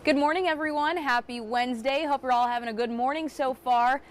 Good morning, everyone. Happy Wednesday. Hope you're all having a good morning so far.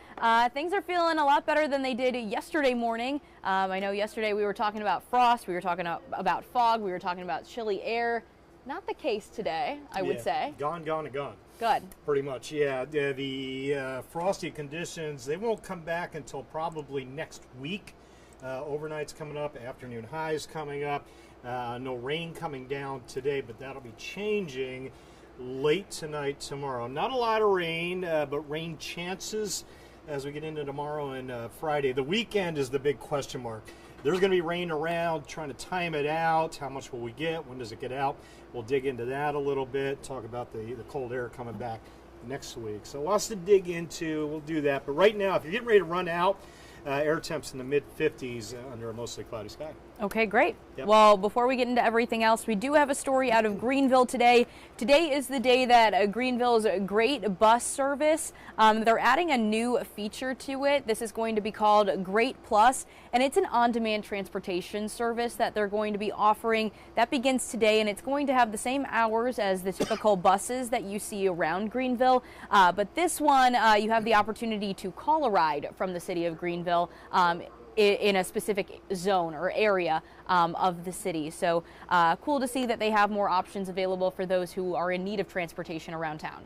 Things are feeling a lot better than they did yesterday morning. I know yesterday we were talking about frost, we were talking about fog, we were talking about chilly air. Not the case today, I would say. Gone, gone, and gone. Good. Pretty much, yeah. The frosty conditions, they won't come back until probably next week. Overnight's coming up, afternoon highs coming up. No rain coming down today, but that'll be changing late tonight, tomorrow. Not a lot of rain, but rain chances as we get into tomorrow and Friday. The weekend is the big question mark. There's going to be rain around, trying to time it out. How much will we get? When does it get out? We'll dig into that a little bit, talk about the cold air coming back next week. So lots to dig into. We'll do that. But right now, if you're getting ready to run out, air temps in the mid-50s under a mostly cloudy sky. Okay, great. Yep. Well, before we get into everything else, we do have a story out of Greenville today. Today is the day that Greenville's Great Bus Service, they're adding a new feature to it. This is going to be called Great Plus, and it's an on-demand transportation service that they're going to be offering. That begins today, and it's going to have the same hours as the typical buses that you see around Greenville. But this one, you have the opportunity to call a ride from the city of Greenville in a specific zone or area of the city. So cool to see that they have more options available for those who are in need of transportation around town.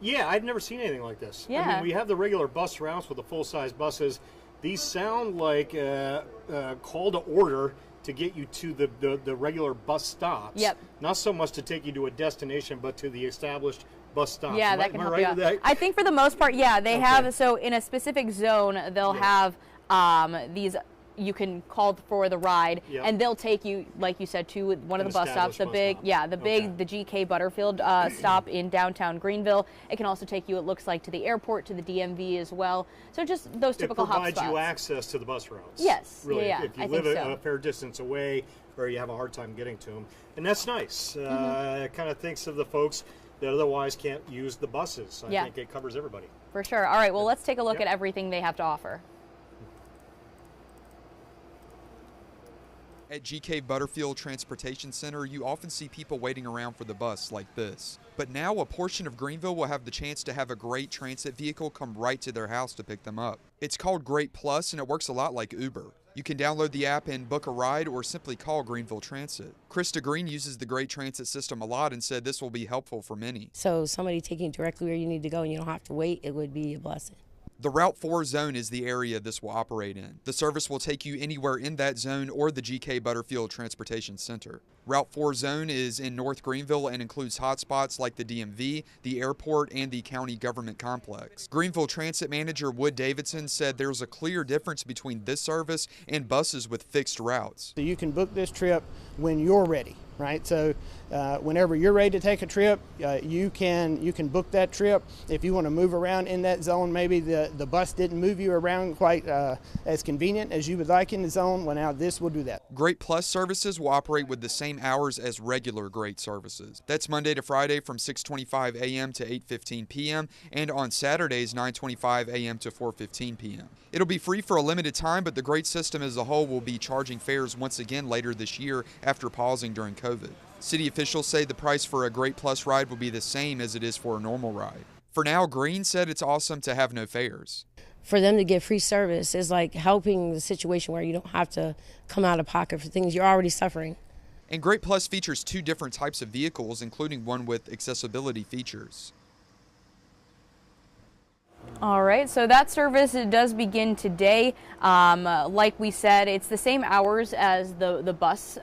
Yeah, I've never seen anything like this. Yeah. I mean, we have the regular bus routes with the full-size buses. These sound like call to order to get you to the regular bus stops. Yep. Not so much to take you to a destination, but to the established bus stops. Yeah, that can help you out. That? I think for the most part, yeah, they have. So in a specific zone, they'll have these. You can call for the ride, and they'll take you, like you said, to one of the bus stops. The big, the GK Butterfield stop in downtown Greenville. It can also take you, it looks like, to the airport, to the DMV as well. So just those typical hop spots. It provides you access to the bus routes. Yes, really. yeah, If you I live think so. a fair distance away, or you have a hard time getting to them, and that's nice. It kind of thinks of the folks that otherwise can't use the buses. I think it covers everybody. For sure. All right. Well, let's take a look at everything they have to offer. At GK Butterfield Transportation Center, you often see people waiting around for the bus like this. But now a portion of Greenville will have the chance to have a Great Transit vehicle come right to their house to pick them up. It's called Great Plus, and it works a lot like Uber. You can download the app and book a ride or simply call Greenville Transit. Krista Green uses the Great Transit system a lot and said this will be helpful for many. So somebody taking you directly where you need to go and you don't have to wait, it would be a blessing. The Route 4 zone is the area this will operate in. The service will take you anywhere in that zone or the GK Butterfield Transportation Center. Route 4 zone is in North Greenville and includes hotspots like the DMV, the airport, and the county government complex. Greenville Transit Manager Wood Davidson said there's a clear difference between this service and buses with fixed routes. So you can book this trip when you're ready, right? So whenever you're ready to take a trip, you can book that trip. If you want to move around in that zone, maybe the bus didn't move you around quite as convenient as you would like in the zone, well, now this will do that. Great Plus services will operate with the same hours as regular Great services. That's Monday to Friday from 6:25 a.m. to 8:15 p.m. and on Saturdays 9:25 a.m. to 4:15 p.m. It'll be free for a limited time, but the Great system as a whole will be charging fares once again later this year after pausing during COVID. City officials say the price for a Great Plus ride will be the same as it is for a normal ride. For now, Green said it's awesome to have no fares. For them to get free service is like helping the situation where you don't have to come out of pocket for things you're already suffering. And Great Plus features two different types of vehicles, including one with accessibility features. All right, so that service does begin today. Like we said, it's the same hours as the bus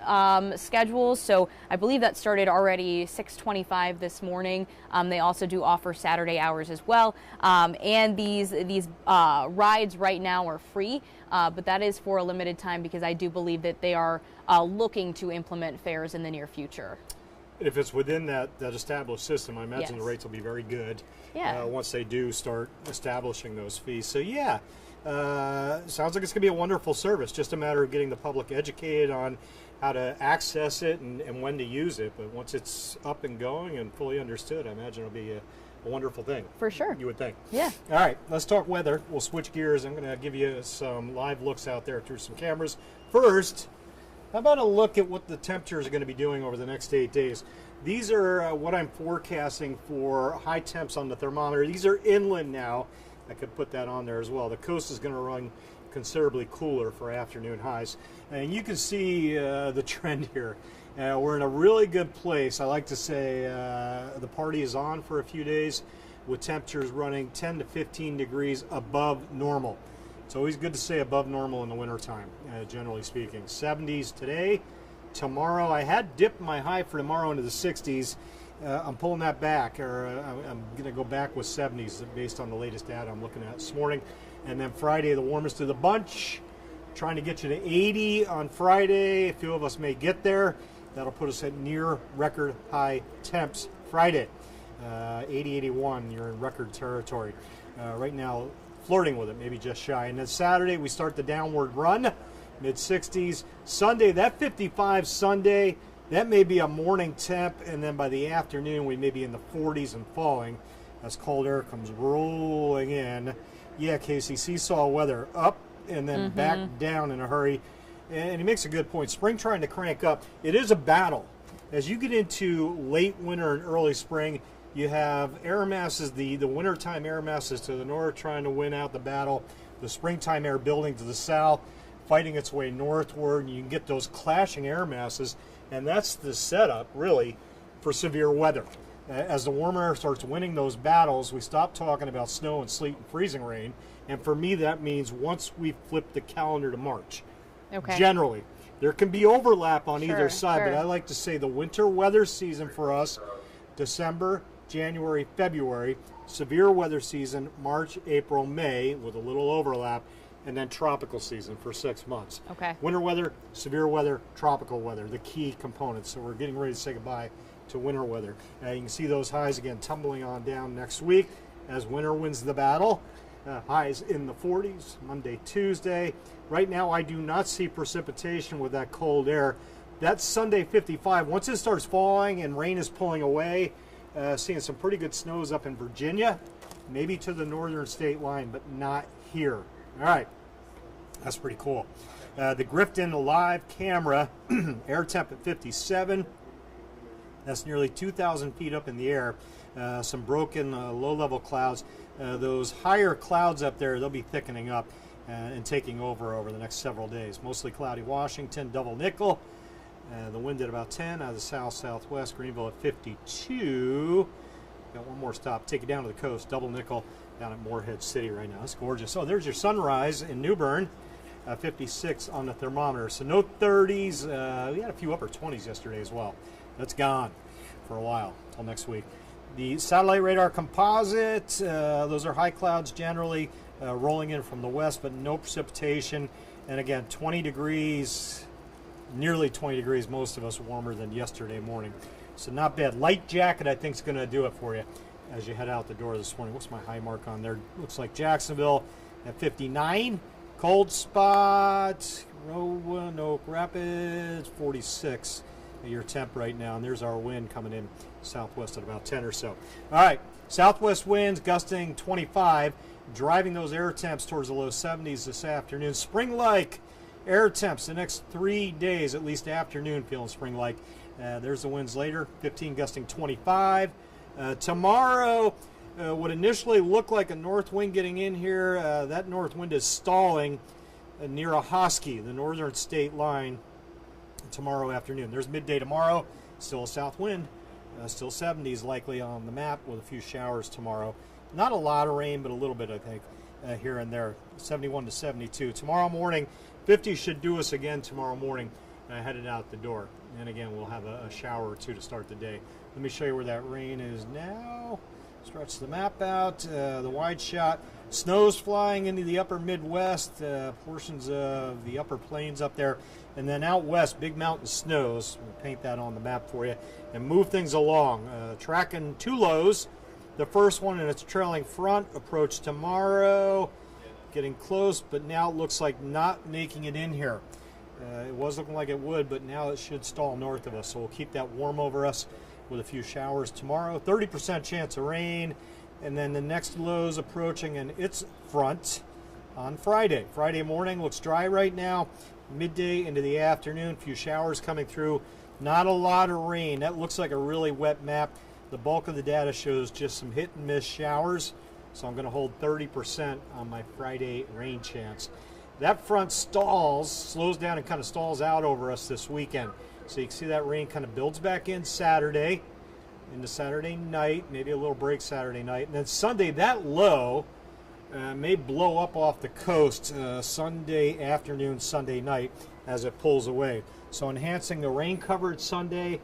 schedules. So I believe that started already 6:25 this morning. They also do offer Saturday hours as well. And these rides right now are free, but that is for a limited time because I do believe that they are looking to implement fares in the near future. If it's within that established system, I imagine the rates will be very good once they do start establishing those fees. So sounds like it's going to be a wonderful service. Just a matter of getting the public educated on how to access it and when to use it. But once it's up and going and fully understood, I imagine it'll be a wonderful thing. For sure. You would think. Yeah. All right, let's talk weather. We'll switch gears. I'm going to give you some live looks out there through some cameras. First, how about a look at what the temperatures are going to be doing over the next 8 days? These are what I'm forecasting for high temps on the thermometer. These are inland now. I could put that on there as well. The coast is going to run considerably cooler for afternoon highs. And you can see the trend here. We're in a really good place. I like to say the party is on for a few days with temperatures running 10 to 15 degrees above normal. It's always good to say above normal in the wintertime, generally speaking. 70s today. Tomorrow, I had dipped my high for tomorrow into the 60s. I'm pulling that back, or I'm going to go back with 70s based on the latest data I'm looking at this morning. And then Friday, the warmest of the bunch, trying to get you to 80 on Friday. A few of us may get there. That'll put us at near record high temps Friday. 80, 81, you're in record territory. Right now, flirting with it, maybe just shy. And then Saturday, we start the downward run. Mid-60s. Sunday, that 55 Sunday, that may be a morning temp, and then by the afternoon we may be in the 40s and falling as cold air comes rolling in. Yeah, Casey, seesaw weather, up and then back down in a hurry. And he makes a good point. Spring trying to crank up. It is a battle. As you get into late winter and early spring, you have air masses, the wintertime air masses to the north trying to win out the battle, the springtime air building to the south, fighting its way northward, and you can get those clashing air masses, and that's the setup, really, for severe weather. As the warmer air starts winning those battles, we stop talking about snow and sleet and freezing rain, and for me that means once we flip the calendar to March. Okay. Generally. There can be overlap on either side, but I like to say the winter weather season for us, December, January, February, severe weather season, March, April, May, with a little overlap, and then tropical season for 6 months. Okay. Winter weather, severe weather, tropical weather, the key components. So we're getting ready to say goodbye to winter weather. You can see those highs again tumbling on down next week as winter wins the battle. Highs in the 40s, Monday, Tuesday. Right now I do not see precipitation with that cold air. That's Sunday 55. Once it starts falling and rain is pulling away, seeing some pretty good snows up in Virginia, maybe to the northern state line, but not here. All right, that's pretty cool. The Grifton live camera, air temp at 57. That's nearly 2,000 feet up in the air. Some broken low-level clouds. Those higher clouds up there, they'll be thickening up and taking over the next several days. Mostly cloudy Washington, double nickel. The wind at about 10 out of the south-southwest. Greenville at 52. Got one more stop. Take it down to the coast. Double nickel down at Morehead City right now. It's gorgeous. Oh, there's your sunrise in New Bern. 56 on the thermometer. So no 30s. We had a few upper 20s yesterday as well. That's gone for a while until next week. The satellite radar composite, those are high clouds generally rolling in from the west, but no precipitation. And again, 20 degrees, nearly 20 degrees, most of us warmer than yesterday morning. So not bad. Light jacket, I think, is going to do it for you as you head out the door this morning. What's my high mark on there? Looks like Jacksonville at 59. Cold spot, Roanoke Rapids, 46. Your temp right now, and there's our wind coming in southwest at about 10 or so. All right, southwest winds gusting 25, driving those air temps towards the low 70s this afternoon. Spring-like air temps the next 3 days, at least afternoon, feeling spring-like. There's the winds later, 15 gusting 25. Tomorrow, what initially looked like a north wind getting in here, that north wind is stalling near Ahoskie, the northern state line, tomorrow afternoon. There's midday tomorrow, still a south wind, still 70s likely on the map with a few showers tomorrow. Not a lot of rain, but a little bit, I think, here and there. 71 to 72. Tomorrow morning, 50 should do us again tomorrow morning, headed out the door. And again, we'll have a shower or two to start the day. Let me show you where that rain is now. Stretch the map out, the wide shot. Snow's flying into the upper Midwest, portions of the upper plains up there. And then out west, big mountain snows. We'll paint that on the map for you and move things along. Tracking two lows. The first one in its trailing front, approach tomorrow. Getting close, but now it looks like not making it in here. It was looking like it would, but now it should stall north of us. So we'll keep that warm over us with a few showers tomorrow. 30% chance of rain. And then the next low's approaching in its front on Friday. Friday morning looks dry right now. Midday into the afternoon, a few showers coming through Not a lot of rain. That looks like a really wet map. The bulk of the data shows just some hit and miss showers, so I'm going to hold 30% on my Friday rain chance. That front slows down and kind of stalls out over us this weekend. So you can see that rain kind of builds back in Saturday, into Saturday night, maybe a little break Saturday night. And then Sunday, that low may blow up off the coast Sunday afternoon, Sunday night as it pulls away. So enhancing the rain coverage Sunday,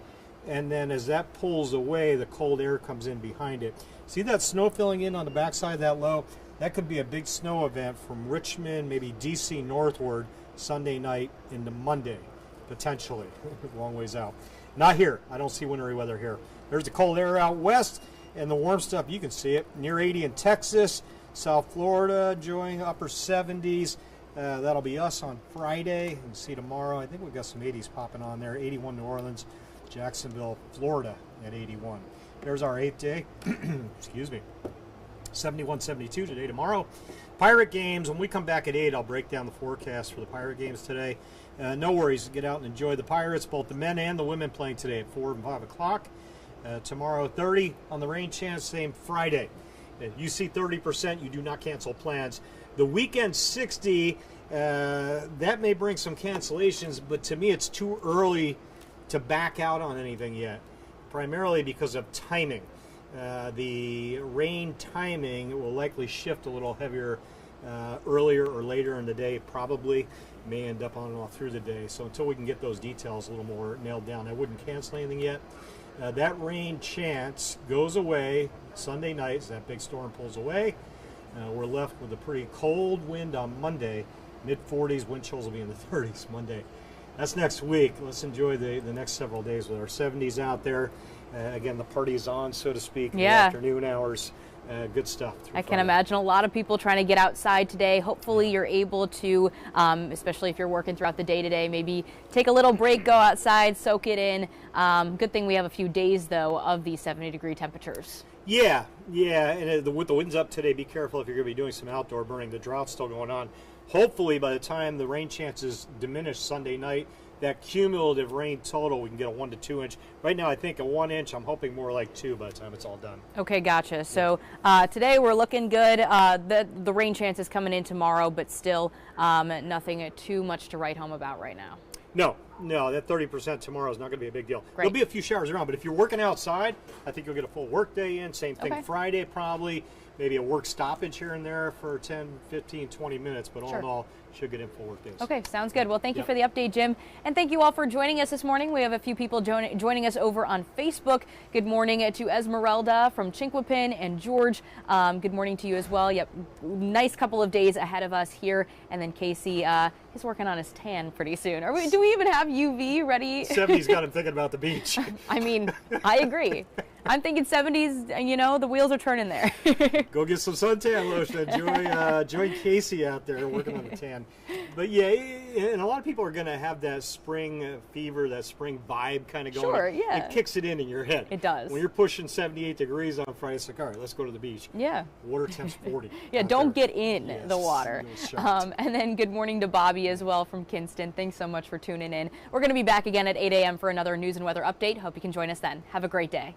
and then as that pulls away, the cold air comes in behind it. See that snow filling in on the backside of that low? That could be a big snow event from Richmond, maybe DC northward, Sunday night into Monday, potentially. Long ways out. Not here. I don't see wintry weather here. There's the cold air out west, and the warm stuff, you can see it. Near 80 in Texas, South Florida, enjoying upper 70s. That'll be us on Friday. You can see tomorrow, I think we've got some 80s popping on there. 81 New Orleans, Jacksonville, Florida at 81. There's our 8th day. Excuse me. 71, 72 today, tomorrow. Pirate games, when we come back at 8, I'll break down the forecast for the Pirate games today. No worries, get out and enjoy the Pirates, both the men and the women playing today at 4 and 5 o'clock. Tomorrow, 30 on the rain chance, same Friday. If you see 30%, you do not cancel plans. The weekend 60, that may bring some cancellations, but to me it's too early to back out on anything yet, primarily because of timing. The rain timing will likely shift a little heavier earlier or later in the day, probably may end up on and off through the day. So until we can get those details a little more nailed down, I wouldn't cancel anything yet. That rain chance goes away Sunday night as that big storm pulls away. We're left with a pretty cold wind on Monday. Mid-40s, wind chills will be in the 30s Monday. That's next week. Let's enjoy the next several days with our 70s out there. Again, the party's on, so to speak, in the afternoon hours. Good stuff. I can imagine a lot of people trying to get outside today. Hopefully you're able to, especially if you're working throughout the day today, maybe take a little break, go outside, soak it in. Good thing we have a few days, though, of these 70-degree temperatures. Yeah, and with the winds up today, be careful if you're going to be doing some outdoor burning. The drought's still going on. Hopefully, by the time the rain chances diminish Sunday night, that cumulative rain total, we can get a 1 to 2 inch. Right now, I think a 1 inch. I'm hoping more like 2 by the time it's all done. Okay, gotcha. So today we're looking good. The rain chance is coming in tomorrow, but still nothing too much to write home about right now. No, that 30% tomorrow is not going to be a big deal. Great. There'll be a few showers around, but if you're working outside, I think you'll get a full work day in. Same thing Friday, probably. Maybe a work stoppage here and there for 10, 15, 20 minutes, but all in all, should get in full work days. Okay, sounds good. Well, thank you for the update, Jim. And thank you all for joining us this morning. We have a few people joining us over on Facebook. Good morning to Esmeralda from Chinquapin and George. Good morning to you as well. Yep, nice couple of days ahead of us here. And then Casey, he's working on his tan pretty soon. Do we even have UV ready? 70's got him thinking about the beach. I mean, I agree. I'm thinking 70s, and you know, the wheels are turning there. Go get some suntan lotion. Join Casey out there working on the tan. But yeah, and a lot of people are going to have that spring fever, that spring vibe kind of going. Sure, yeah. It kicks it in your head. It does. When you're pushing 78 degrees on Friday, it's like, all right, let's go to the beach. Yeah. Water temp's 40. Yeah, don't get in the water. And then good morning to Bobby as well from Kinston. Thanks so much for tuning in. We're going to be back again at 8 a.m. for another news and weather update. Hope you can join us then. Have a great day.